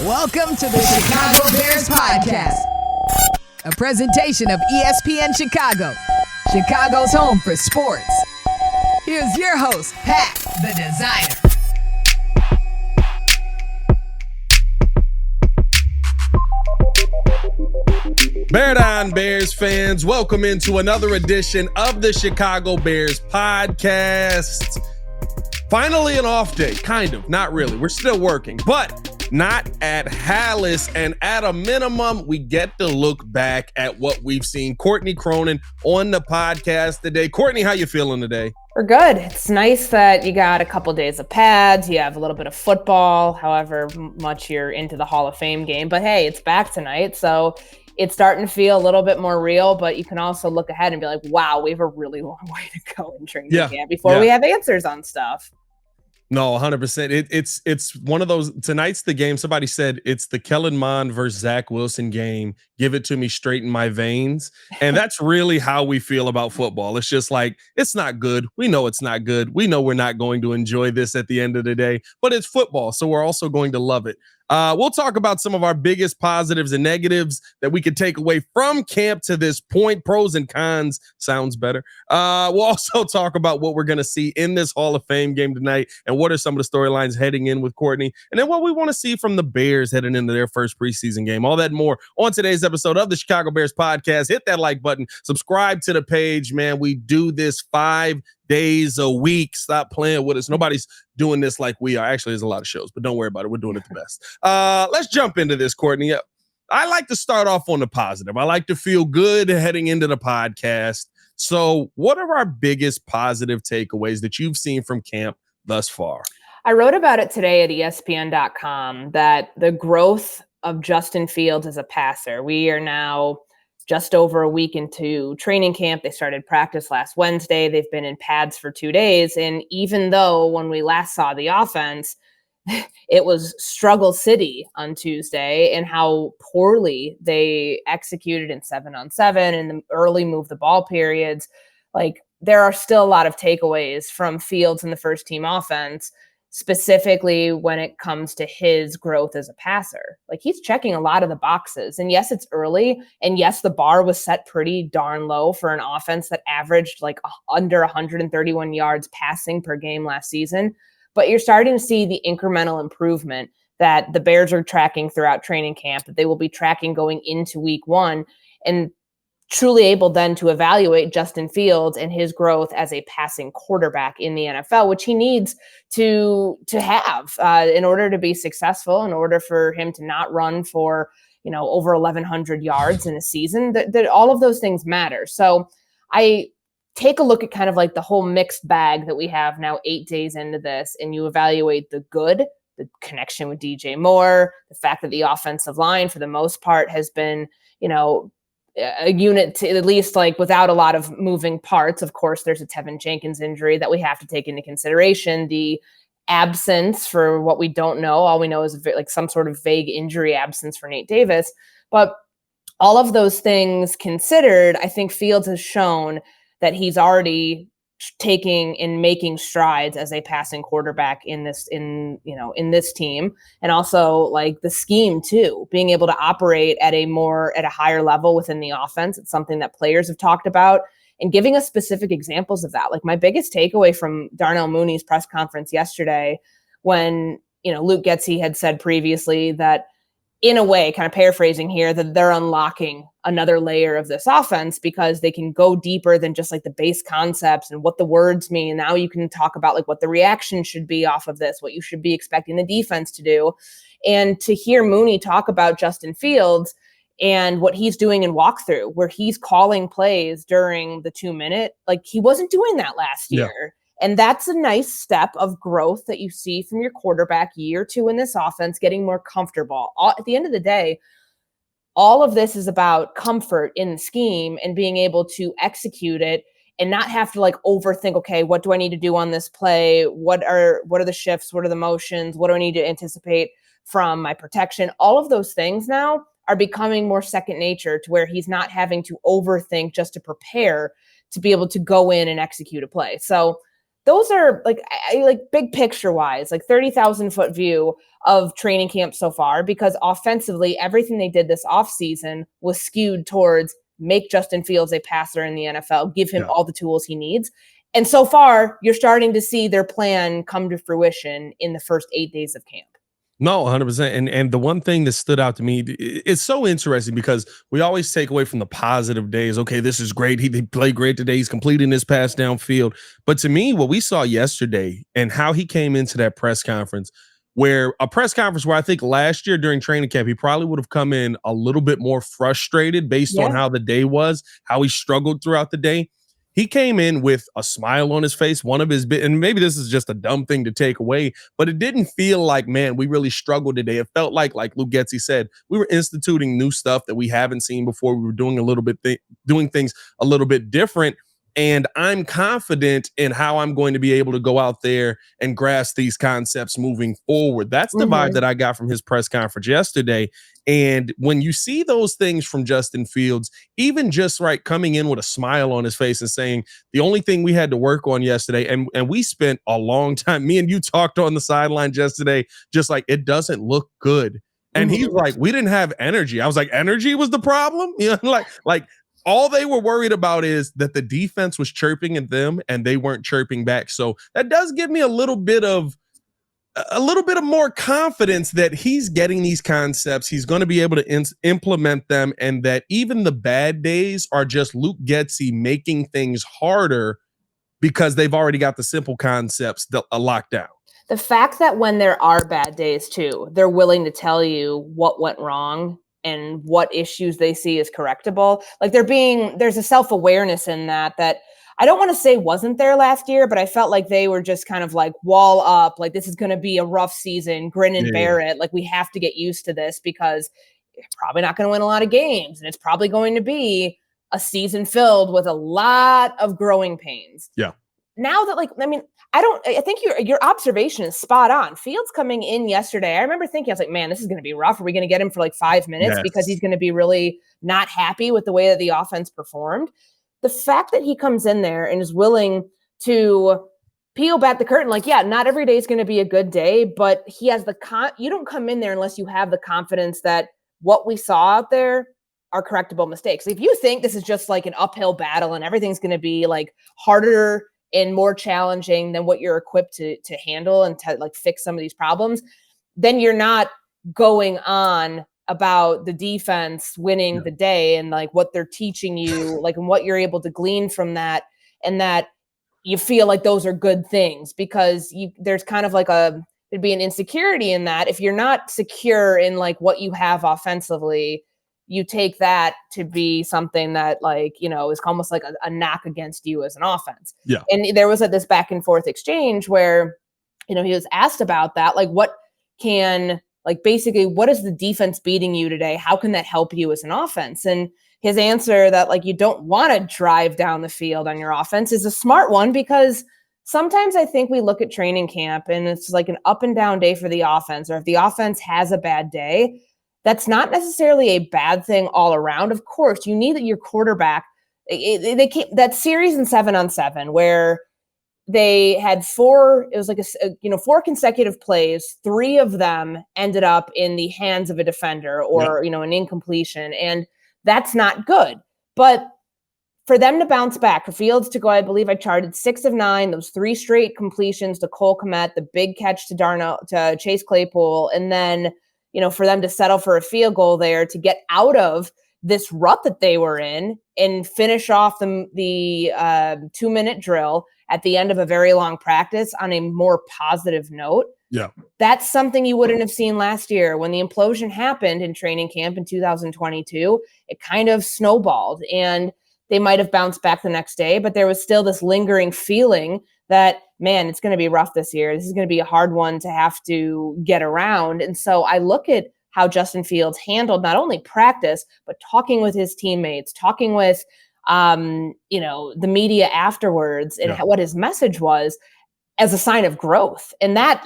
Welcome to the Chicago Bears Podcast, a presentation of ESPN Chicago, Chicago's home for sports. Here's your host, Pat, the designer. Bear down, Bears fans. Welcome into another edition of the Chicago Bears Podcast. Finally an off day, kind of, not really. We're still working, but not at Hallis, and at a minimum, we get to look back at what we've seen. Courtney Cronin on the podcast today. Courtney, how you feeling today? We're good. It's nice that you got a couple days of pads. You have a little bit of football, however much you're into the Hall of Fame game. But hey, it's back tonight, so it's starting to feel a little bit more real. But you can also look ahead and be like, wow, we have a really long way to go in training camp before we have answers on stuff. No, 100%. It's one of those. Tonight's the game. Somebody said it's the Kellen Mond versus Zach Wilson game. Give it to me straight in my veins. And that's really how we feel about football. It's just like, it's not good. We know it's not good. We know we're not going to enjoy this at the end of the day, but it's football. So we're also going to love it. We'll talk about some of our biggest positives and negatives that we could take away from camp to this point. Pros and cons sounds better. We'll also talk about what we're going to see in this Hall of Fame game tonight and what are some of the storylines heading in with Courtney, and then what we want to see from the Bears heading into their first preseason game. All that and more on today's episode of the Chicago Bears Podcast. Hit that like button. Subscribe to the page, man. We do this 5 days a week. Stop playing with us. Nobody's doing this like we are. Actually, there's a lot of shows, but don't worry about it. We're doing it the best. Let's jump into this, Courtney. I like to start off on the positive. I like to feel good heading into the podcast. So what are our biggest positive takeaways that you've seen from camp thus far? I wrote about it today at ESPN.com that the growth of Justin Fields as a passer. We are now just over a week into training camp. They started practice last Wednesday. They've been in pads for 2 days. And even though when we last saw the offense, it was struggle city on Tuesday and how poorly they executed in 7-on-7 and the early move the ball periods, like there are still a lot of takeaways from Fields in the first team offense, specifically when it comes to his growth as a passer. Like he's checking a lot of the boxes. And yes, it's early. And yes, the bar was set pretty darn low for an offense that averaged like under 131 yards passing per game last season. But you're starting to see the incremental improvement that the Bears are tracking throughout training camp, that they will be tracking going into week 1, and truly able then to evaluate Justin Fields and his growth as a passing quarterback in the NFL, which he needs to have in order to be successful, in order for him to not run for, over 1,100 yards in a season, that all of those things matter. So I take a look at kind of like the whole mixed bag that we have now 8 days into this, and you evaluate the good, the connection with DJ Moore, the fact that the offensive line for the most part has been, a unit to at least like without a lot of moving parts. Of course, there's a Tevin Jenkins injury that we have to take into consideration. The absence for what we don't know, all we know is like some sort of vague injury absence for Nate Davis. But all of those things considered, I think Fields has shown that he's already taking and making strides as a passing quarterback in this team, and also like the scheme too, being able to operate at a higher level within the offense. It's something that players have talked about and giving us specific examples of that. Like my biggest takeaway from Darnell Mooney's press conference yesterday, when, Luke Getsy had said previously that, in a way, kind of paraphrasing here, that they're unlocking another layer of this offense because they can go deeper than just like the base concepts and what the words mean. Now you can talk about like what the reaction should be off of this, what you should be expecting the defense to do. And to hear Mooney talk about Justin Fields and what he's doing in walkthrough, where he's calling plays during the 2-minute, like he wasn't doing that last year. And that's a nice step of growth that you see from your quarterback year 2 in this offense, getting more comfortable. At the end of the day, all of this is about comfort in the scheme and being able to execute it and not have to like overthink, okay, what do I need to do on this play? What are the shifts? What are the motions? What do I need to anticipate from my protection? All of those things now are becoming more second nature, to where he's not having to overthink just to prepare to be able to go in and execute a play. So those are like, like big picture wise, like 30,000 foot view of training camp so far, because offensively, everything they did this offseason was skewed towards make Justin Fields a passer in the NFL, give him all the tools he needs. And so far, you're starting to see their plan come to fruition in the first 8 days of camp. No, 100%. And the one thing that stood out to me, it's so interesting because we always take away from the positive days. Okay, this is great. He played great today. He's completing his pass downfield. But to me, what we saw yesterday and how he came into that press conference, where I think last year during training camp, he probably would have come in a little bit more frustrated based on how the day was, how he struggled throughout the day. He came in with a smile on his face. And maybe this is just a dumb thing to take away, but it didn't feel like, man, we really struggled today. It felt like Luke Getsy said, we were instituting new stuff that we haven't seen before. We were doing doing things a little bit different. And I'm confident in how I'm going to be able to go out there and grasp these concepts moving forward. That's the vibe that I got from his press conference yesterday. And when you see those things from Justin Fields, even just coming in with a smile on his face and saying, the only thing we had to work on yesterday, and we spent a long time, me and you talked on the sideline yesterday, just like, it doesn't look good. And he's like, we didn't have energy. I was like, energy was the problem? You know, like all they were worried about is that the defense was chirping at them and they weren't chirping back. So that does give me a little bit of more confidence that he's getting these concepts. He's going to be able to implement them, and that even the bad days are just Luke Getsy making things harder because they've already got the simple concepts locked down. The fact that when there are bad days too, they're willing to tell you what went wrong and what issues they see as correctable. Like there's a self-awareness in that I don't want to say wasn't there last year, but I felt like they were just kind of like wall up, like this is going to be a rough season, grin and bear it. Like we have to get used to this because you're probably not going to win a lot of games. And it's probably going to be a season filled with a lot of growing pains. Yeah. Now that I think your observation is spot on. Fields coming in yesterday, I remember thinking, I was like, man, this is going to be rough. Are we going to get him for like 5 minutes because he's going to be really not happy with the way that the offense performed? The fact that he comes in there and is willing to peel back the curtain, like, yeah, not every day is going to be a good day, but he has you don't come in there unless you have the confidence that what we saw out there are correctable mistakes. If you think this is just like an uphill battle and everything's going to be like harder and more challenging than what you're equipped to handle and to like fix some of these problems, then you're not going on about the defense winning the day and like what they're teaching you, like, and what you're able to glean from that, and that you feel like those are good things, because there's kind of like there'd be an insecurity in that. If you're not secure in like what you have offensively, you take that to be something that is almost like a knock against you as an offense. Yeah. And there was this back and forth exchange where, he was asked about that, like basically, what is the defense beating you today? How can that help you as an offense? And his answer that you don't want to drive down the field on your offense is a smart one, because sometimes I think we look at training camp and it's like an up and down day for the offense, or if the offense has a bad day, that's not necessarily a bad thing all around. Of course, you need your quarterback. They came that series in 7-on-7 where they had four consecutive plays. 3 of them ended up in the hands of a defender or, an incompletion. And that's not good. But for them to bounce back, for Fields to go, I believe I charted 6 of 9, those 3 straight completions to Cole Kmet, the big catch to Chase Claypool. And then, for them to settle for a field goal there to get out of this rut that they were in and finish off the 2-minute drill at the end of a very long practice on a more positive note. Yeah. That's something you wouldn't have seen last year when the implosion happened in training camp in 2022. It kind of snowballed and they might have bounced back the next day, but there was still this lingering feeling that, man, it's going to be rough this year. This is going to be a hard one to have to get around. And so I look at how Justin Fields handled not only practice, but talking with his teammates, talking with the media afterwards, and what his message was as a sign of growth. And that,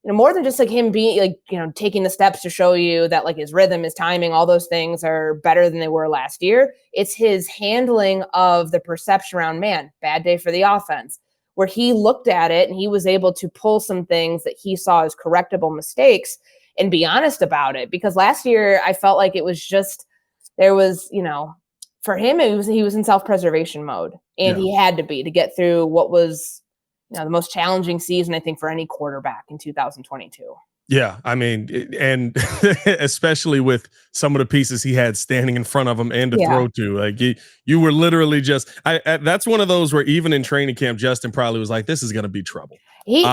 more than just him being taking the steps to show you that his rhythm, his timing, all those things are better than they were last year. It's his handling of the perception around, man, bad day for the offense. where he looked at it and he was able to pull some things that he saw as correctable mistakes and be honest about it. Because last year I felt like it was just, there was, for him, he was in self-preservation mode, and he had to get through what was, the most challenging season, I think, for any quarterback in 2022. Yeah, I mean, and especially with some of the pieces he had standing in front of him and to throw to, like you were literally just. That's one of those where even in training camp, Justin probably was like, "This is going to be trouble." He's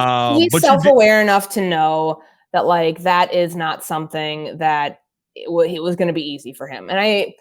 self-aware enough to know that like that is not something that it was going to be easy for him. And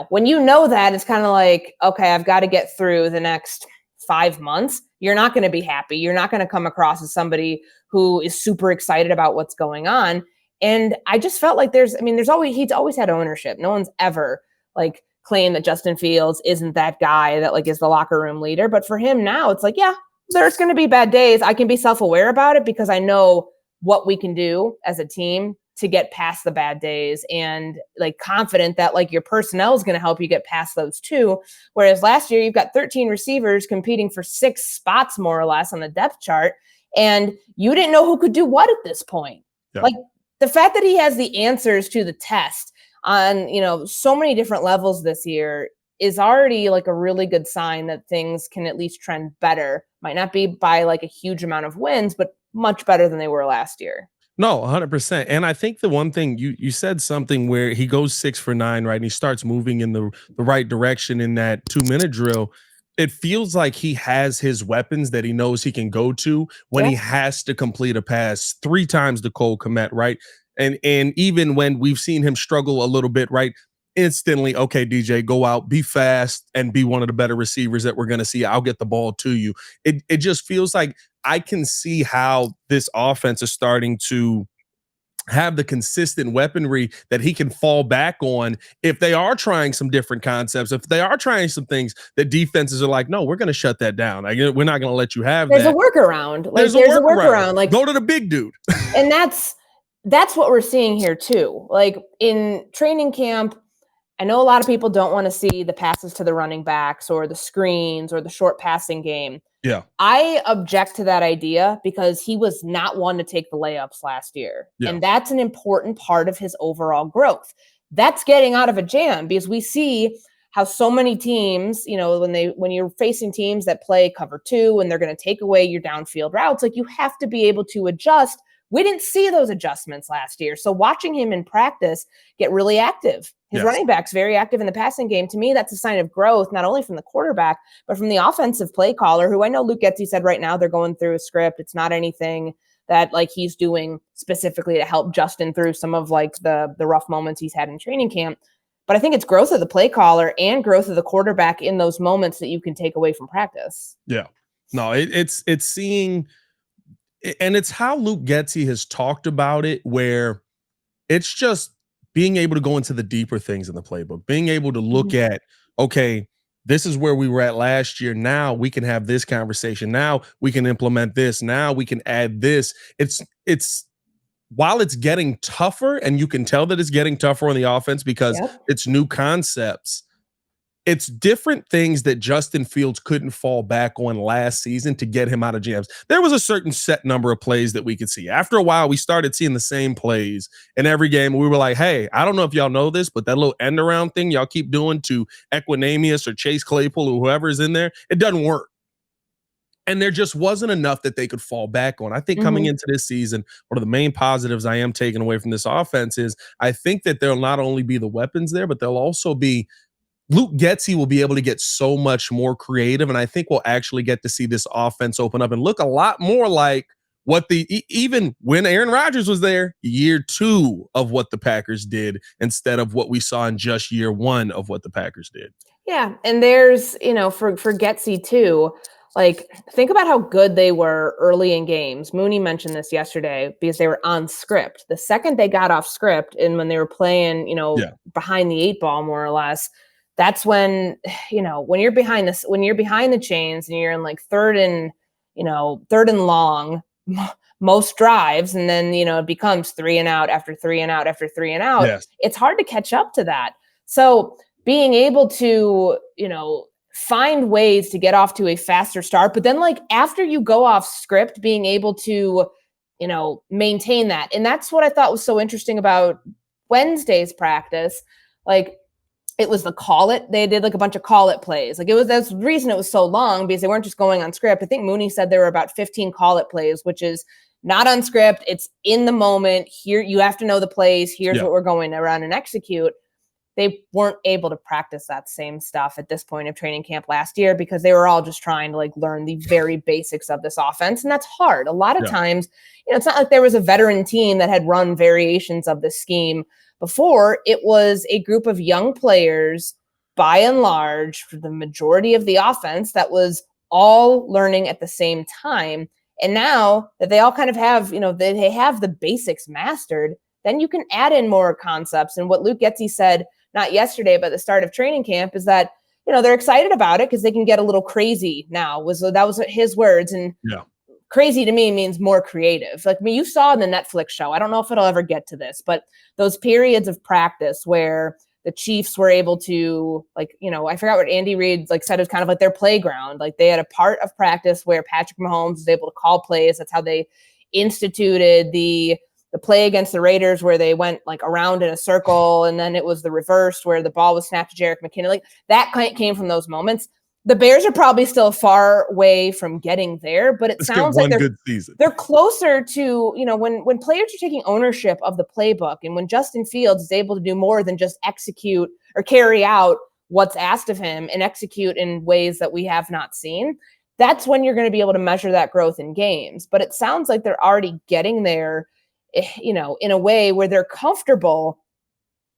when you know that, it's kind of like, okay, I've got to get through the next 5 months. You're not going to be happy. You're not going to come across as somebody who is super excited about what's going on. And I just felt like he's always had ownership. No one's ever like claimed that Justin Fields isn't that guy that like is the locker room leader. But for him now, it's like, yeah, there's going to be bad days. I can be self-aware about it because I know what we can do as a team to get past the bad days, and like confident that like your personnel is going to help you get past those too. Whereas last year you've got 13 receivers competing for 6 spots more or less on the depth chart, and you didn't know who could do what at this point. Yeah. Like the fact that he has the answers to the test on, so many different levels this year is already like a really good sign that things can at least trend better. Might not be by like a huge amount of wins, but much better than they were last year. No, 100%. And I think the one thing you said something where he goes 6 for 9, right? And he starts moving in the right direction in that 2-minute drill. It feels like he has his weapons that he knows he can go to when he has to complete a pass 3 times to Cole Kmet, right? And even when we've seen him struggle a little bit, right? Instantly, okay, DJ, go out, be fast, and be one of the better receivers that we're going to see. I'll get the ball to you. It just feels like I can see how this offense is starting to have the consistent weaponry that he can fall back on if they are trying some different concepts, if they are trying some things that defenses are like, no, we're going to shut that down. Like, we're not going to let you have there's that. A workaround. Like, there's a workaround. Like, go to the big dude. And that's what we're seeing here too. Like in training camp, I know a lot of people don't want to see the passes to the running backs or the screens or the short passing game. Yeah. I object to that idea because he was not one to take the layups last year. Yeah. And that's an important part of his overall growth. That's getting out of a jam because we see how so many teams, when you're facing teams that play cover 2 and they're going to take away your downfield routes, like you have to be able to adjust. We didn't see those adjustments last year. So watching him in practice get really active, his running back's very active in the passing game. To me, that's a sign of growth, not only from the quarterback, but from the offensive play caller, who I know Luke Getsy said right now they're going through a script. It's not anything that like he's doing specifically to help Justin through some of like the rough moments he's had in training camp. But I think it's growth of the play caller and growth of the quarterback in those moments that you can take away from practice. Yeah. No, it's seeing. And it's how Luke Getsy has talked about it, where it's just being able to go into the deeper things in the playbook, being able to look at, okay, this is where we were at last year. Now we can have this conversation. Now we can implement this. Now we can add this. It's while it's getting tougher, and you can tell that it's getting tougher on the offense because it's new concepts. It's different things that Justin Fields couldn't fall back on last season to get him out of jams. There was a certain set number of plays that we could see. After a while, we started seeing the same plays in every game. We were like, hey, I don't know if y'all know this, but that little end around thing y'all keep doing to Equinemius or Chase Claypool or whoever's in there, it doesn't work. And there just wasn't enough that they could fall back on. I think coming into this season, one of the main positives I am taking away from this offense is I think that there'll not only be the weapons there, but there'll also be Luke Getsy will be able to get so much more creative, and I think we'll actually get to see this offense open up and look a lot more like what even when Aaron Rodgers was there, year 2 of what the Packers did instead of what we saw in just year 1 of what the Packers did. Yeah, and there's, for Getsy too, like think about how good they were early in games. Mooney mentioned this yesterday because they were on script. The second they got off script and when they were playing, behind the 8 ball more or less, that's when, when you're behind the chains and you're in like third and long most drives. And then, it becomes 3 and out after 3 and out after 3 and out. Yes. It's hard to catch up to that. So being able to, find ways to get off to a faster start. But then like after you go off script, being able to, maintain that. And that's what I thought was so interesting about Wednesday's practice. Like it was the call it. They did like a bunch of call it plays. Like that's the reason it was so long, because they weren't just going on script. I think Mooney said there were about 15 call it plays, which is not on script. It's in the moment. Here, you have to know the plays. Here's what we're going to run and execute. They weren't able to practice that same stuff at this point of training camp last year because they were all just trying to like learn the very basics of this offense. And that's hard. A lot of times, it's not like there was a veteran team that had run variations of this scheme before. It was a group of young players, by and large, for the majority of the offense, that was all learning at the same time. And now that they all kind of have, they have the basics mastered, then you can add in more concepts. And what Luke Getsy said, not yesterday, but at the start of training camp, is that, they're excited about it because they can get a little crazy now. That was his words. And crazy to me means more creative. Like, you saw in the Netflix show, I don't know if it'll ever get to this, but those periods of practice where the Chiefs were able to, like, I forgot what Andy Reid said, it was kind of like their playground. Like, they had a part of practice where Patrick Mahomes was able to call plays. That's how they instituted the play against the Raiders where they went like around in a circle, and then it was the reverse where the ball was snapped to Jerick McKinnon. Like, that came from those moments. The Bears are probably still far away from getting there, but it sounds like they're closer to, when players are taking ownership of the playbook, and when Justin Fields is able to do more than just execute or carry out what's asked of him and execute in ways that we have not seen, that's when you're going to be able to measure that growth in games. But it sounds like they're already getting there, in a way where they're comfortable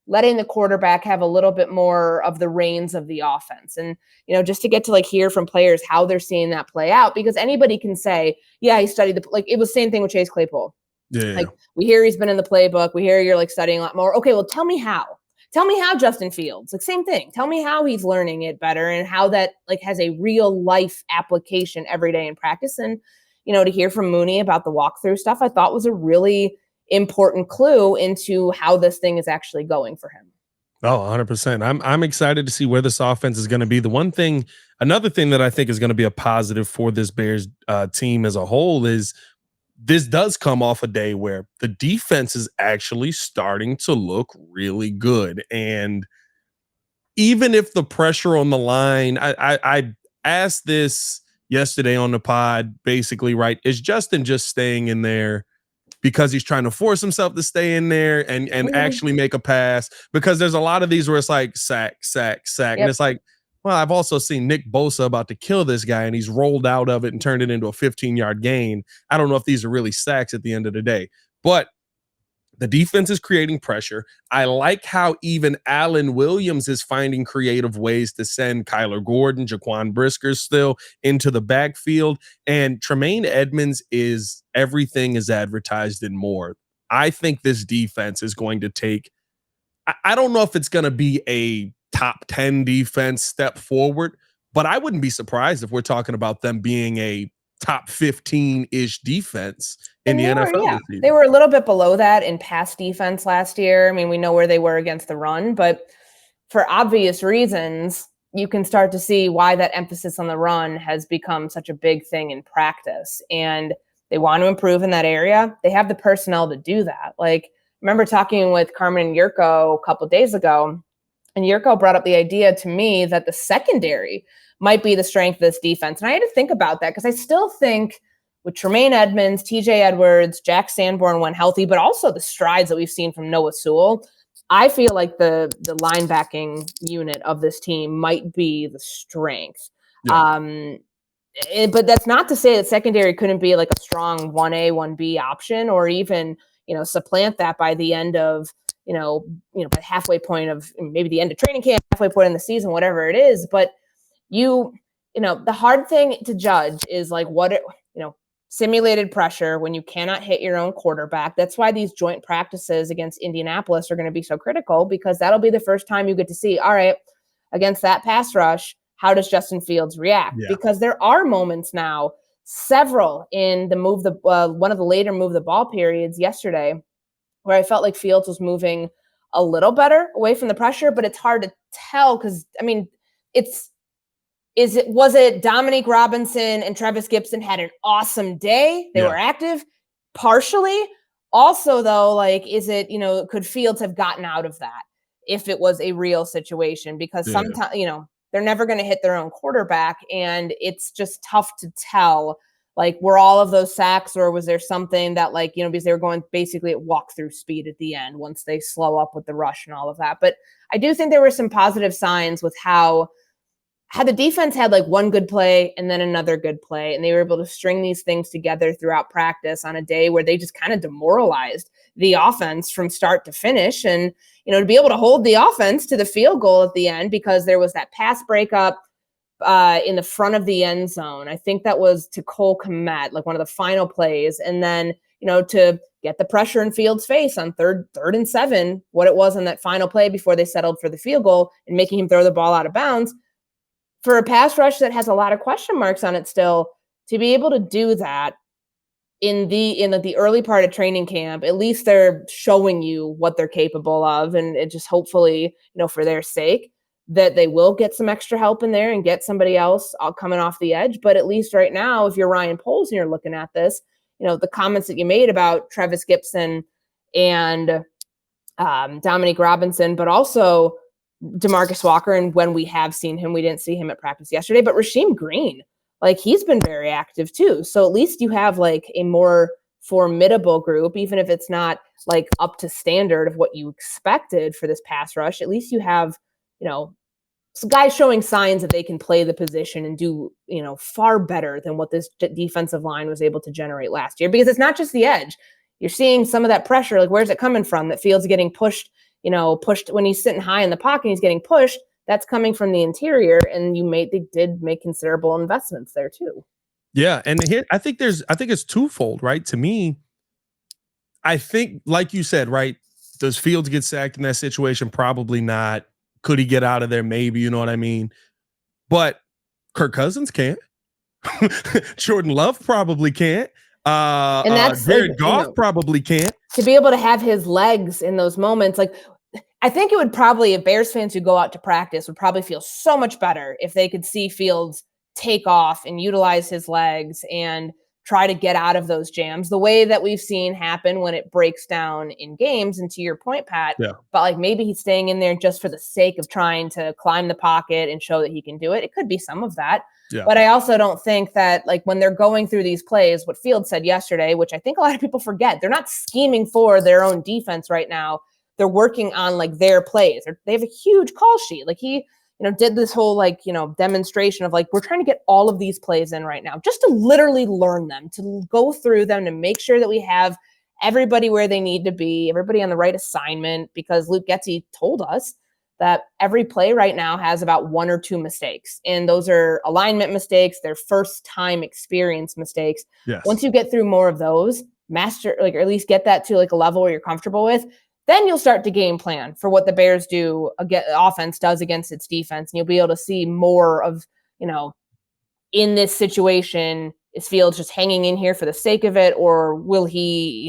letting the quarterback have a little bit more of the reins of the offense. And, just to get to hear from players how they're seeing that play out, because anybody can say, yeah, he studied it was the same thing with Chase Claypool. Yeah. We hear he's been in the playbook. We hear you're studying a lot more. Okay, well, tell me how. Tell me how Justin Fields, same thing. Tell me how he's learning it better and how that has a real life application every day in practice. And, to hear from Mooney about the walkthrough stuff, I thought was a really important clue into how this thing is actually going for him. Oh, 100%. I'm excited to see where this offense is going to be. Another thing that I think is going to be a positive for this Bears team as a whole is this does come off a day where the defense is actually starting to look really good. And even if the pressure on the line, I asked this yesterday on the pod, basically, right? Is Justin just staying in there because he's trying to force himself to stay in there and actually make a pass? Because there's a lot of these where it's like sack. Yep. And it's like, well, I've also seen Nick Bosa about to kill this guy, and he's rolled out of it and turned it into a 15-yard gain. I don't know if these are really sacks at the end of the day, but the defense is creating pressure. I like how even Allen Williams is finding creative ways to send Kyler Gordon, Jaquan Brisker still into the backfield. And Tremaine Edmonds is everything is advertised and more. I think this defense is going to take, I don't know if it's going to be a top 10 defense step forward, but I wouldn't be surprised if we're talking about them being a top 15-ish defense in the NFL. Yeah. They were a little bit below that in pass defense last year. I mean, we know where they were against the run, but for obvious reasons, you can start to see why that emphasis on the run has become such a big thing in practice. And they want to improve in that area. They have the personnel to do that. I remember talking with Carmen and Yurko a couple of days ago, and Yurko brought up the idea to me that the secondary might be the strength of this defense. And I had to think about that because I still think with Tremaine Edmonds, TJ Edwards, Jack Sanborn when healthy, but also the strides that we've seen from Noah Sewell, I feel like the linebacking unit of this team might be the strength. Yeah. But that's not to say that secondary couldn't be a strong 1A, 1B option, or even, supplant that by the end of, by halfway point of maybe the end of training camp, halfway point in the season, whatever it is. But the hard thing to judge is simulated pressure when you cannot hit your own quarterback. That's why these joint practices against Indianapolis are going to be so critical, because that'll be the first time you get to see, all right, against that pass rush, how does Justin Fields react? Yeah. Because there are moments now, several in the one of the later move the ball periods yesterday, where I felt like Fields was moving a little better away from the pressure, but it's hard to tell because, Was it Dominique Robinson and Travis Gibson had an awesome day? They were active partially. Also, though, like, is it, could Fields have gotten out of that if it was a real situation? Because sometimes, they're never going to hit their own quarterback, and it's just tough to tell. Like, were all of those sacks, or was there something that, like, because they were going basically at walk-through speed at the end once they slow up with the rush and all of that. But I do think there were some positive signs with how the defense had like one good play and then another good play, and they were able to string these things together throughout practice on a day where they just kind of demoralized the offense from start to finish. And, to be able to hold the offense to the field goal at the end, because there was that pass breakup in the front of the end zone. I think that was to Cole Kmet, like one of the final plays. And then, to get the pressure in Fields' face on third and 7, what it was on that final play before they settled for the field goal and making him throw the ball out of bounds. For a pass rush that has a lot of question marks on it still, to be able to do that in the early part of training camp, at least they're showing you what they're capable of. And it just hopefully, for their sake, that they will get some extra help in there and get somebody else coming off the edge. But at least right now, if you're Ryan Poles and you're looking at this, the comments that you made about Travis Gibson and Dominique Robinson, but also DeMarcus Walker, and when we have seen him, we didn't see him at practice yesterday, but Rasheem Green, like, he's been very active too. So at least you have like a more formidable group, even if it's not like up to standard of what you expected for this pass rush. At least you have, some guys showing signs that they can play the position and do, far better than what this defensive line was able to generate last year, because it's not just the edge. You're seeing some of that pressure. Like, where's it coming from? That Fields getting pushed when he's sitting high in the pocket, he's getting pushed. That's coming from the interior, and they did make considerable investments there too. Yeah, and I think it's twofold, right? To me, I think, like you said, right? Does Fields get sacked in that situation? Probably not. Could he get out of there? Maybe, you know what I mean? But Kirk Cousins can't. Jordan Love probably can't. And that's Jared Goff probably can't. To be able to have his legs in those moments, like, I think it would probably, if Bears fans who go out to practice would probably feel so much better if they could see Fields take off and utilize his legs and try to get out of those jams the way that we've seen happen when it breaks down in games. And to your point, Pat, but like, maybe he's staying in there just for the sake of trying to climb the pocket and show that he can do it. It could be some of that. Yeah. But I also don't think that, like, when they're going through these plays, what Fields said yesterday, which I think a lot of people forget, they're not scheming for their own defense right now. They're working on like their plays. They have a huge call sheet. Like, he, did this whole demonstration of like, we're trying to get all of these plays in right now, just to literally learn them, to go through them, to make sure that we have everybody where they need to be, everybody on the right assignment, because Luke Getsy told us that every play right now has about 1 or 2 mistakes. And those are alignment mistakes. They're first time experience mistakes. Yes. Once you get through more of those, master, like, or at least get that to like a level where you're comfortable with, then you'll start to game plan for what the Bears do, offense does against its defense. And you'll be able to see more of, in this situation, is Fields just hanging in here for the sake of it? Or will he,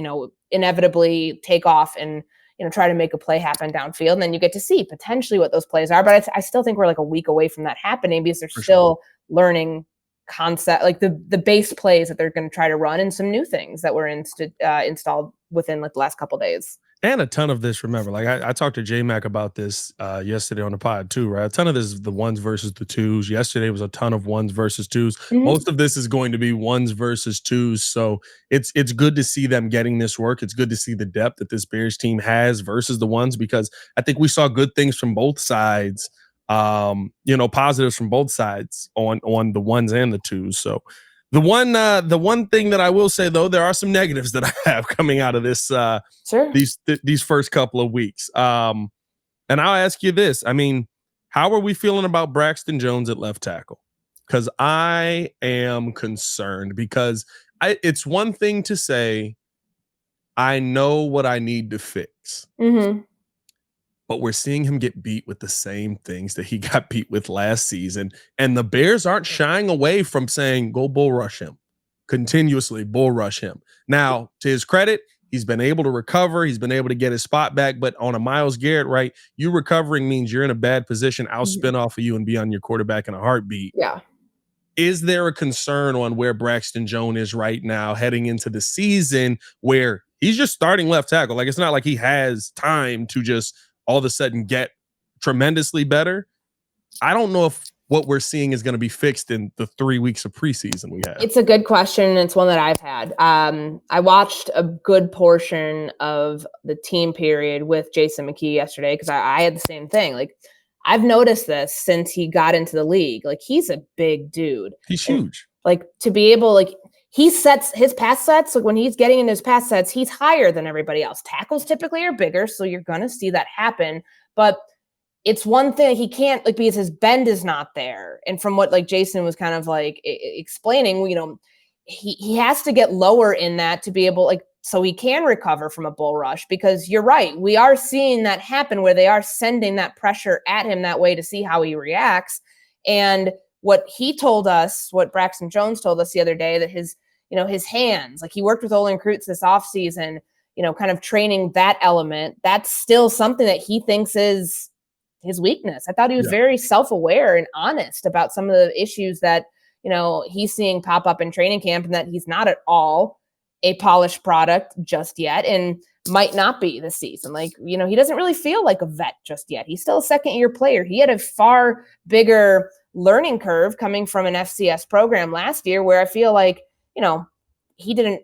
inevitably take off and, try to make a play happen downfield? And then you get to see potentially what those plays are. But I still think we're like a week away from that happening, because they're still learning concept, like the base plays that they're going to try to run, and some new things that were installed within like the last couple of days. And a ton of this, remember, like I talked to J-Mac about this yesterday on the pod too, right? A ton of this is the ones versus the twos. Yesterday was a ton of ones versus twos. Mm-hmm. Most of this is going to be ones versus twos. So it's good to see them getting this work. It's good to see the depth that this Bears team has versus the ones, because I think we saw good things from both sides, positives from both sides on the ones and the twos. So the one thing that I will say, though, there are some negatives that I have coming out of this, these first couple of weeks. And I'll ask you this. I mean, how are we feeling about Braxton Jones at left tackle? Because I am concerned, because it's one thing to say, I know what I need to fix. Mm-hmm. But we're seeing him get beat with the same things that he got beat with last season. And the Bears aren't shying away from saying, go bull rush him. Continuously bull rush him. Now, to his credit, He's been able to recover. He's been able to get his spot back. But on a Myles Garrett, right, you recovering means you're in a bad position. I'll spin off of you and be on your quarterback in a heartbeat. Yeah. Is there a concern on where Braxton Jones is right now heading into the season where he's just starting left tackle? Like, it's not like he has time to just all of a sudden get tremendously better. I don't know if what we're seeing is going to be fixed in the 3 weeks of preseason we have. It's a good question. And it's one that I've had. I watched a good portion of the team period with Jason McKee yesterday because I had the same thing. Like, I've noticed this since he got into the league. Like, he's a big dude. He's huge. Like, to be able, like, he sets his pass sets. Like, when he's getting in his pass sets, he's higher than everybody else. Tackles typically are bigger, so you're going to see that happen. But it's one thing he can't, like, because his bend is not there. And from what, like, Jason was kind of like explaining, you know, he has to get lower in that to be able, like, so he can recover from a bull rush, because you're right. We are seeing that happen where they are sending that pressure at him that way to see how he reacts. And what he told us, what Braxton Jones told us the other day, that his, you know, his hands, like, he worked with Olin Kreutz this offseason, you know, kind of training that element. That's still something that he thinks is his weakness. I thought he was very self-aware and honest about some of the issues that, you know, he's seeing pop up in training camp, and that he's not at all a polished product just yet, and might not be this season. Like, you know, he doesn't really feel like a vet just yet. He's still a second-year player. He had a far bigger learning curve coming from an FCS program last year, where I feel like, you know, he did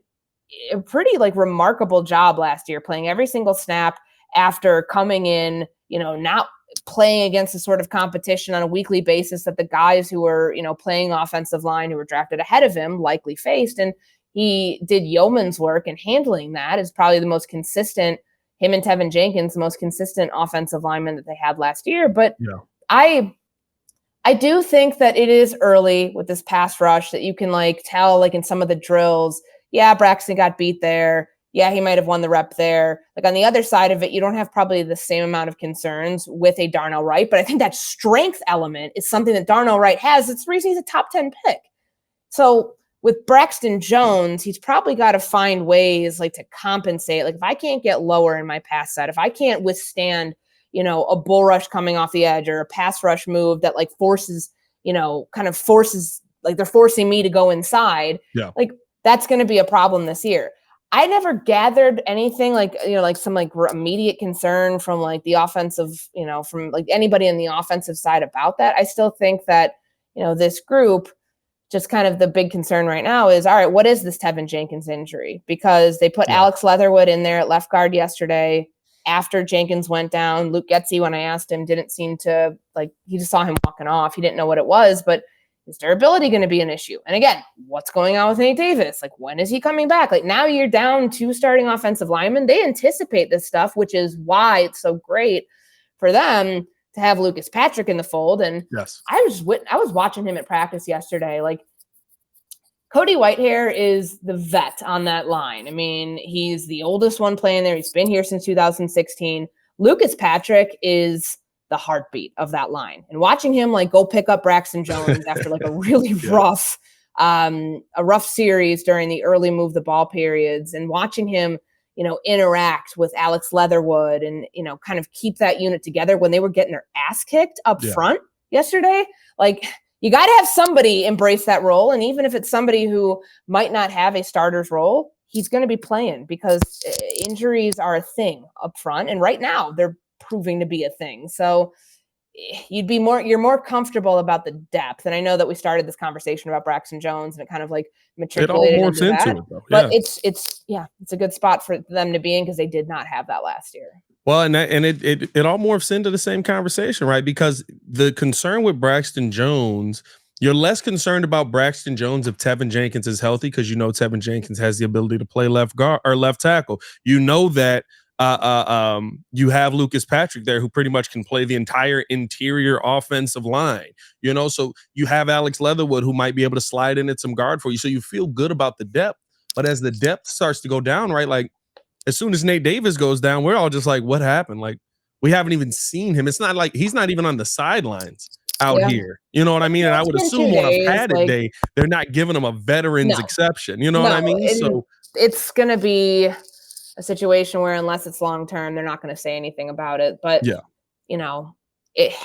a pretty, like, remarkable job last year, playing every single snap after coming in, you know, not playing against the sort of competition on a weekly basis that the guys who were, you know, playing offensive line who were drafted ahead of him likely faced. And he did yeoman's work in handling that. Is probably the most consistent, him and Tevin Jenkins, the most consistent offensive lineman that they had last year. But I do think that it is early with this pass rush that you can, like, tell, like, in some of the drills, yeah, Braxton got beat there. Yeah, he might have won the rep there. Like, on the other side of it, you don't have probably the same amount of concerns with a Darnell Wright, but I think that strength element is something that Darnell Wright has. It's the reason he's a top 10 pick. So with Braxton Jones, he's probably got to find ways, like, to compensate. Like, if I can't get lower in my pass set, if I can't withstand, you know, a bull rush coming off the edge or a pass rush move that, like, forces, you know, kind of forces, like, they're forcing me to go inside, like, that's going to be a problem this year. I never gathered anything like, you know, like some, like, immediate concern from, like, the offensive, you know, from, like, anybody on the offensive side about that. I still think that, you know, this group, just kind of the big concern right now is, all right, what is this Tevin Jenkins injury? Because they put Alex Leatherwood in there at left guard yesterday after Jenkins went down. Luke Getsy, when I asked him, didn't seem to, like, he just saw him walking off. He didn't know what it was, but is durability going to be an issue? And again, what's going on with Nate Davis? Like, when is he coming back? Like, now you're down 2 starting offensive linemen. They anticipate this stuff, which is why it's so great for them to have Lucas Patrick in the fold. And I was watching him at practice yesterday. Like, Cody Whitehair is the vet on that line. I mean, he's the oldest one playing there. He's been here since 2016. Lucas Patrick is the heartbeat of that line. And watching him, like, go pick up Braxton Jones after, like, a really rough series during the early move the ball periods, and watching him, you know, interact with Alex Leatherwood and, you know, kind of keep that unit together when they were getting their ass kicked up front yesterday. Like, you got to have somebody embrace that role. And even if it's somebody who might not have a starter's role, he's going to be playing, because injuries are a thing up front. And right now they're proving to be a thing. So you're more comfortable about the depth. And I know that we started this conversation about Braxton Jones, and it kind of, like, matriculated into that. It, though. But it's a good spot for them to be in, because they did not have that last year. Well, and it all morphs into the same conversation, right? Because the concern with Braxton Jones, you're less concerned about Braxton Jones if Tevin Jenkins is healthy, because you know Tevin Jenkins has the ability to play left guard or left tackle. You know that you have Lucas Patrick there, who pretty much can play the entire interior offensive line. You know, so you have Alex Leatherwood, who might be able to slide in at some guard for you. So you feel good about the depth. But as the depth starts to go down, right, like, as soon as Nate Davis goes down, we're all just like, what happened? Like, we haven't even seen him. It's not like he's not even on the sidelines out here. You know what I mean? And I would assume on a padded day, they're not giving him a veteran's exception. You know what I mean? So it's going to be, a situation where unless it's long-term, they're not going to say anything about it. But, Yeah.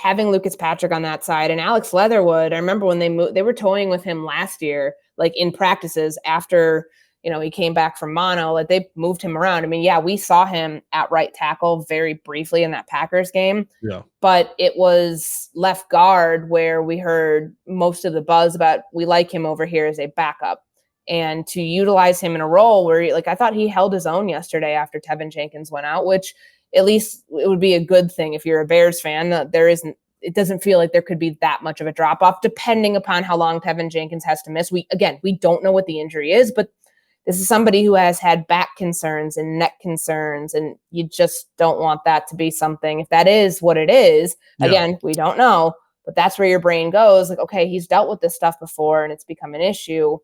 Having Lucas Patrick on that side and Alex Leatherwood, I remember when they were toying with him last year, like in practices after, he came back from mono, like they moved him around. I mean, yeah, we saw him at right tackle very briefly in that Packers game. Yeah. But it was left guard where we heard most of the buzz about we like him over here as a backup. And to utilize him in a role where, I thought he held his own yesterday after Tevin Jenkins went out, which at least it would be a good thing if you're a Bears fan. It doesn't feel like there could be that much of a drop off depending upon how long Tevin Jenkins has to miss. We don't know what the injury is, but this is somebody who has had back concerns and neck concerns, and you just don't want that to be something. If that is what it is, again, we don't know, but that's where your brain goes. Like, okay, he's dealt with this stuff before and it's become an issue.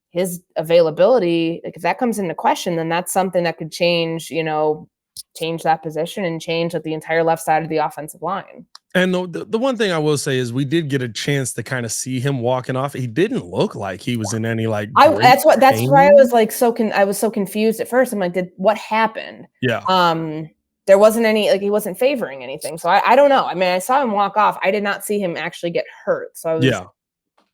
His availability, like if that comes into question, then that's something that could change that position and change the entire left side of the offensive line. And the one thing I will say is we did get a chance to kind of see him walking off. He didn't look like he was in any that's why I was like I was so confused at first. I'm like, what happened? Yeah. There wasn't any, he wasn't favoring anything. So I don't know. I mean, I saw him walk off. I did not see him actually get hurt. So I was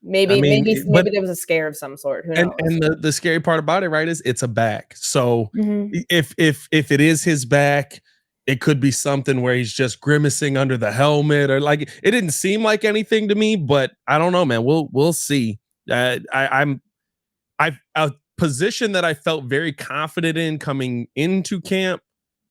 maybe there was a scare of some sort. Who knows? And the scary part about it, right, is it's a back. So if it is his back, it could be something where he's just grimacing under the helmet, or it didn't seem like anything to me, but I don't know, man. We'll see. A position that I felt very confident in coming into camp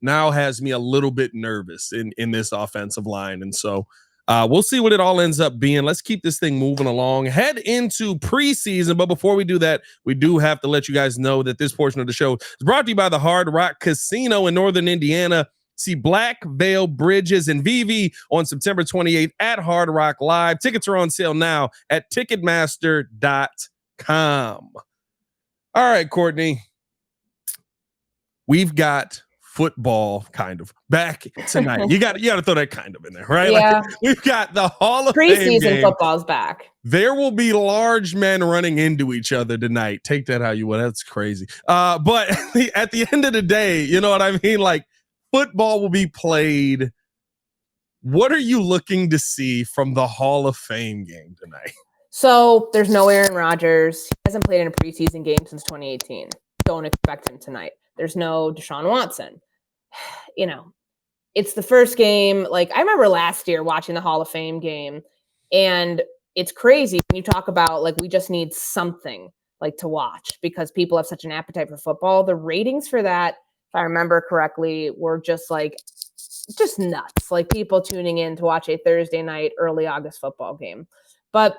now has me a little bit nervous in this offensive line, and so we'll see what it all ends up being. Let's keep this thing moving along. Head into preseason, but before we do that, we do have to let you guys know that this portion of the show is brought to you by the Hard Rock Casino in Northern Indiana. See Black Veil Bridges and VV on September 28th at Hard Rock Live. Tickets are on sale now at Ticketmaster.com. All right, Courtney. We've got football kind of back tonight. You got to throw that kind of in there, right? Yeah. We've got the Hall of Preseason Fame game. Football's back. There will be large men running into each other tonight. Take that how you will. That's crazy. But at the end of the day, you know what I mean? Football will be played. What are you looking to see from the Hall of Fame game tonight? So there's no Aaron Rodgers. He hasn't played in a preseason game since 2018. Don't expect him tonight. There's no Deshaun Watson. It's the first game. I remember last year watching the Hall of Fame game, and it's crazy when you talk about we just need something to watch because people have such an appetite for football. The ratings for that, if I remember correctly, were just nuts. People tuning in to watch a Thursday night early August football game. But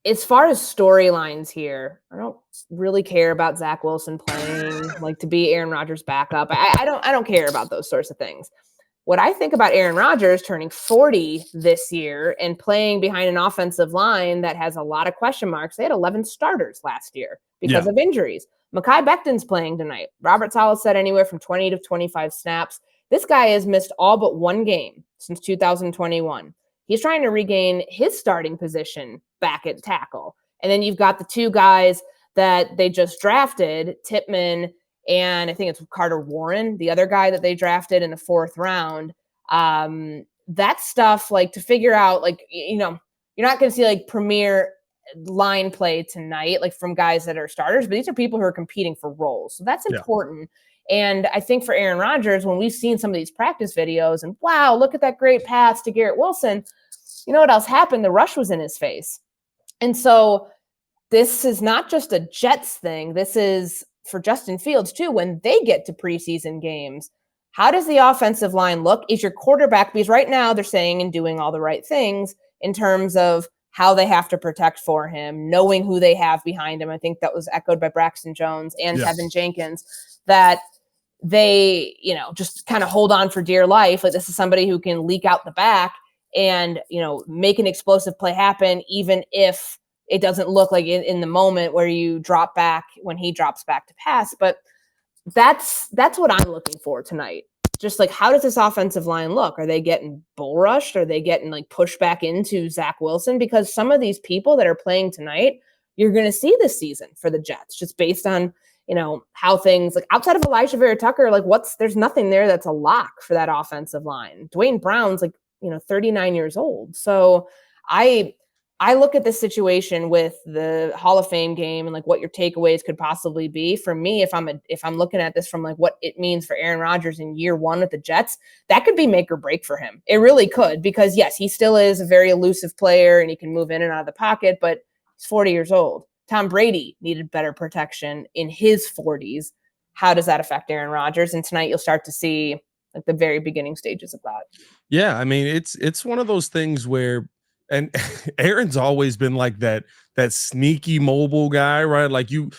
as far as storylines here, I don't really care about Zach Wilson playing to be Aaron Rodgers' backup. I don't care about those sorts of things. What I think about Aaron Rodgers turning 40 this year and playing behind an offensive line that has a lot of question marks. They had 11 starters last year because of injuries. Mekhi Becton's playing tonight. Robert Saleh said anywhere from 20 to 25 snaps. This guy has missed all but one game since 2021. He's trying to regain his starting position back at tackle. And then you've got the two guys that they just drafted, Tippmann and I think it's Carter Warren, the other guy that they drafted in the 4th round. That stuff, to figure out, you're not going to see premier line play tonight, from guys that are starters, but these are people who are competing for roles. So that's important. And I think for Aaron Rodgers, when we've seen some of these practice videos and wow, look at that great pass to Garrett Wilson, you know what else happened? The rush was in his face. And so this is not just a Jets thing. This is for Justin Fields too. When they get to preseason games, how does the offensive line look? Is your quarterback, because right now they're saying and doing all the right things in terms of how they have to protect for him, knowing who they have behind him. I think that was echoed by Braxton Jones and Tevin Jenkins, that they, just kind of hold on for dear life. This is somebody who can leak out the back and, make an explosive play happen, even if it doesn't look like in the moment where you drop back when he drops back to pass. But that's what I'm looking for tonight. Just how does this offensive line look? Are they getting bull rushed? Are they getting pushed back into Zach Wilson? Because some of these people that are playing tonight, you're going to see this season for the Jets, just based on, how things like outside of Elijah Vera Tucker, like there's nothing there that's a lock for that offensive line. Dwayne Brown's 39 years old. So I look at this situation with the Hall of Fame game and like what your takeaways could possibly be. For me, if I'm looking at this from like what it means for Aaron Rodgers in year one with the Jets, that could be make or break for him. It really could, because yes, he still is a very elusive player and he can move in and out of the pocket, but he's 40 years old. Tom Brady needed better protection in his 40s. How does that affect Aaron Rodgers? And tonight you'll start to see like the very beginning stages of that. Yeah, I mean, it's one of those things where, and Aaron's always been like that sneaky mobile guy, right? Like you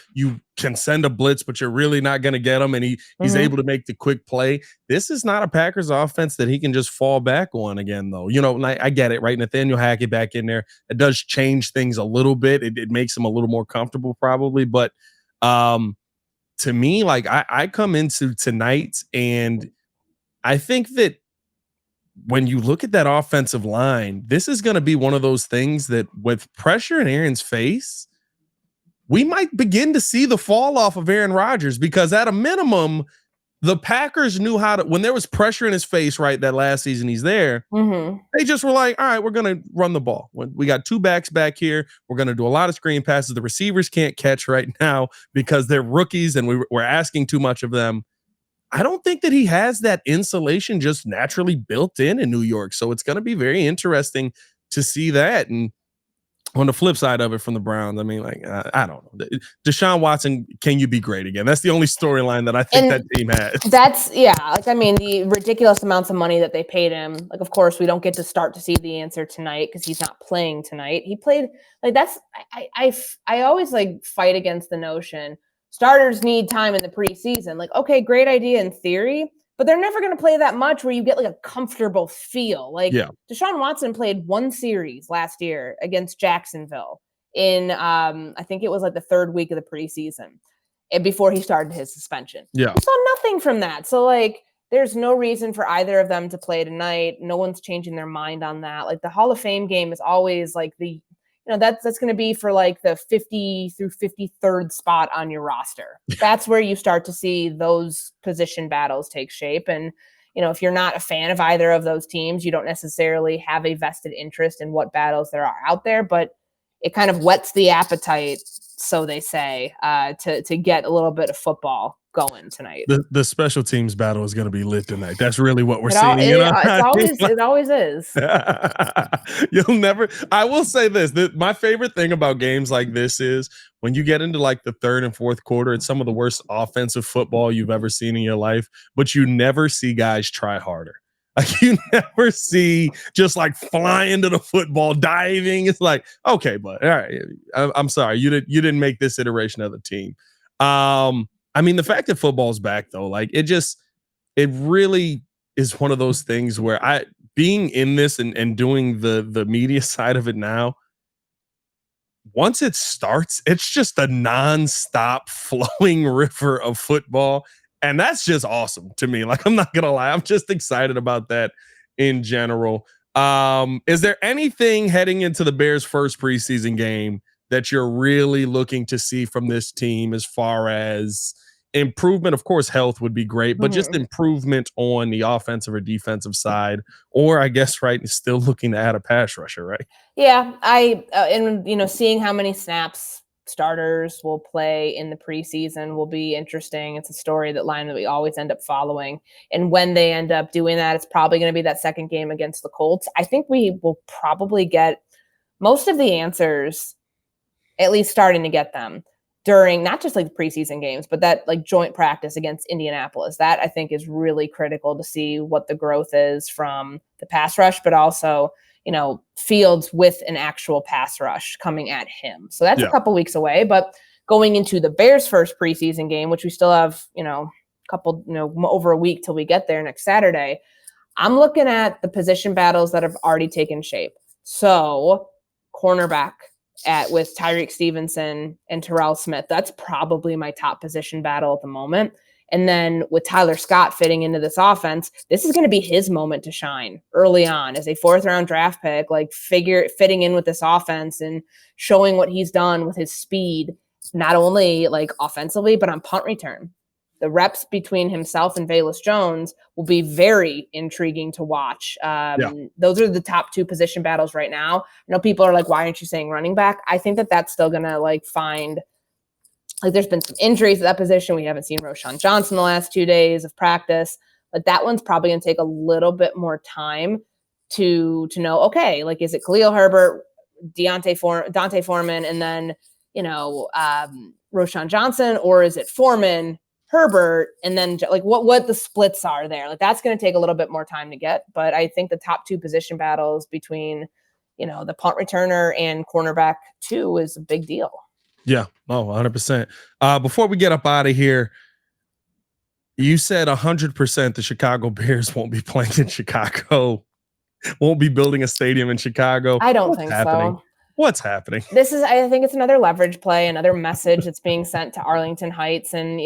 can send a blitz, but you're really not going to get him, and he's able to make the quick play. This is not a Packers offense that he can just fall back on again, though. I get it, right? Nathaniel Hackett back in there, it does change things a little bit. It makes him a little more comfortable, probably, but to me, like I come into tonight, and I think that when you look at that offensive line, this is going to be one of those things that with pressure in Aaron's face, we might begin to see the fall off of Aaron Rodgers, because at a minimum, the Packers knew how to, when there was pressure in his face, right, that last season he's there, they just were like, all right, we're going to run the ball. We got two backs back here. We're going to do a lot of screen passes. The receivers can't catch right now because they're rookies and we're asking too much of them. I don't think that he has that insulation just naturally built in New York. So it's going to be very interesting to see that. And on the flip side of it from the Browns, I mean, like, I don't know. Deshaun Watson, can you be great again? That's the only storyline that I think that team has. That's, yeah. Like, I mean, the ridiculous amounts of money that they paid him. Like, of course, we don't get to start to see the answer tonight because he's not playing tonight. He played, like, that's, I always, like, fight against the notion starters need time in the preseason. Like, okay, great idea in theory, but they're never going to play that much where you get like a comfortable feel. Like Deshaun Watson played one series last year against Jacksonville in, I think it was like the third week of the preseason and before he started his suspension. Yeah. We saw nothing from that. So like, there's no reason for either of them to play tonight. No one's changing their mind on that. Like the Hall of Fame game is always like the, that's going to be for like the 50 through 53rd spot on your roster. That's where you start to see those position battles take shape. And, if you're not a fan of either of those teams, you don't necessarily have a vested interest in what battles there are out there, but it kind of whets the appetite, so they say, to get a little bit of football going tonight. The special teams battle is going to be lit tonight. That's really what we're seeing. It always is. You'll never. I will say this: my favorite thing about games like this is when you get into like the third and fourth quarter. It's some of the worst offensive football you've ever seen in your life, but you never see guys try harder. Like you never see just like flying to the football, diving. It's like, okay, but all right, I'm sorry, you didn't make this iteration of the team. I mean, the fact that football's back though, like it really is one of those things where being in this and doing the media side of it now, once it starts, it's just a nonstop flowing river of football. And that's just awesome to me. Like, I'm not going to lie. I'm just excited about that in general. Is there anything heading into the Bears' first preseason game that you're really looking to see from this team as far as improvement? Of course, health would be great, but just improvement on the offensive or defensive side, or I guess, right, still looking to add a pass rusher, right? Yeah, and seeing how many snaps starters will play in the preseason will be interesting. It's a storyline that we always end up following. And when they end up doing that, it's probably going to be that second game against the Colts. I think we will probably get most of the answers, at least starting to get them during not just like the preseason games, but that like joint practice against Indianapolis. That I think is really critical to see what the growth is from the pass rush, but also Fields with an actual pass rush coming at him. So that's a couple weeks away, but going into the Bears' first preseason game, which we still have, over a week till we get there next Saturday, I'm looking at the position battles that have already taken shape. So cornerback with Tyreek Stevenson and Terrell Smith, that's probably my top position battle at the moment. And then with Tyler Scott fitting into this offense, this is going to be his moment to shine early on as a 4th-round draft pick, like fitting in with this offense and showing what he's done with his speed not only like offensively, but on punt return. The reps between himself and Velus Jones will be very intriguing to watch. Those are the top two position battles right now. I know people are like, why aren't you saying running back? I think that that's still going to like find, like there's been some injuries at that position. We haven't seen Roschon Johnson the last 2 days of practice, but that one's probably going to take a little bit more time to know, okay, like, is it Khalil Herbert, Dante Foreman, and then, Roschon Johnson, or is it Foreman, Herbert, and then like what the splits are there? Like that's going to take a little bit more time to get, but I think the top two position battles between, the punt returner and cornerback 2 is a big deal. Yeah. Oh, 100%. Before we get up out of here, you said 100% the Chicago Bears won't be playing in Chicago, won't be building a stadium in Chicago. I don't think so. What's happening? I think it's another leverage play, another message that's being sent to Arlington Heights. And,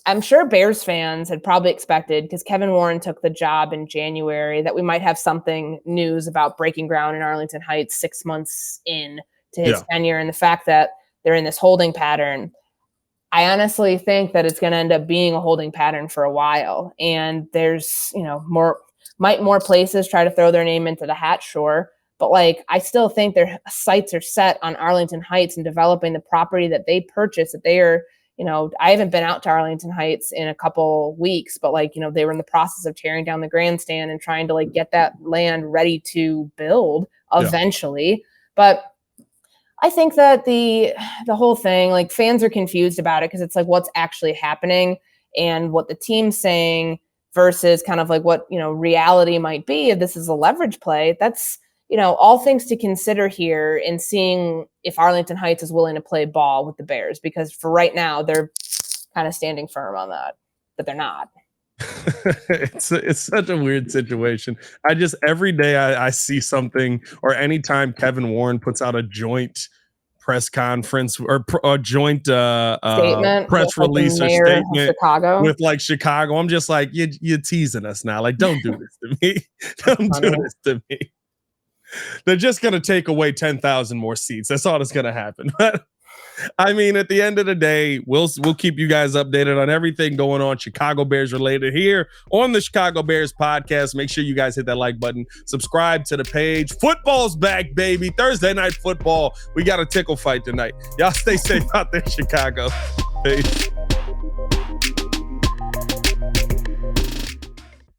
I'm sure Bears fans had probably expected, because Kevin Warren took the job in January, that we might have something news about breaking ground in Arlington Heights 6 months in to his tenure. And the fact that they're in this holding pattern, I honestly think that it's going to end up being a holding pattern for a while. And there's, more places try to throw their name into the hat, sure. But like, I still think their sights are set on Arlington Heights and developing the property that they purchased, that they are, I haven't been out to Arlington Heights in a couple weeks, but like, they were in the process of tearing down the grandstand and trying to like get that land ready to build eventually. Yeah. But I think that the whole thing, like fans are confused about it because it's like what's actually happening and what the team's saying versus kind of like what, reality might be. If this is a leverage play, that's, all things to consider here in seeing if Arlington Heights is willing to play ball with the Bears, because for right now, they're kind of standing firm on that, but they're not. It's such a weird situation. Every day I see something, or anytime Kevin Warren puts out a joint press conference or a joint press release or statement with like Chicago, I'm just like, you're teasing us now. Like, don't do this to me. Don't do this to me. They're just going to take away 10,000 more seats. That's all that's going to happen. But I mean, at the end of the day, we'll keep you guys updated on everything going on Chicago Bears related here on the Chicago Bears podcast. Make sure you guys hit that like button, subscribe to the page. Football's back, baby. Thursday night football. We got a tickle fight tonight. Y'all stay safe out there, Chicago. Peace.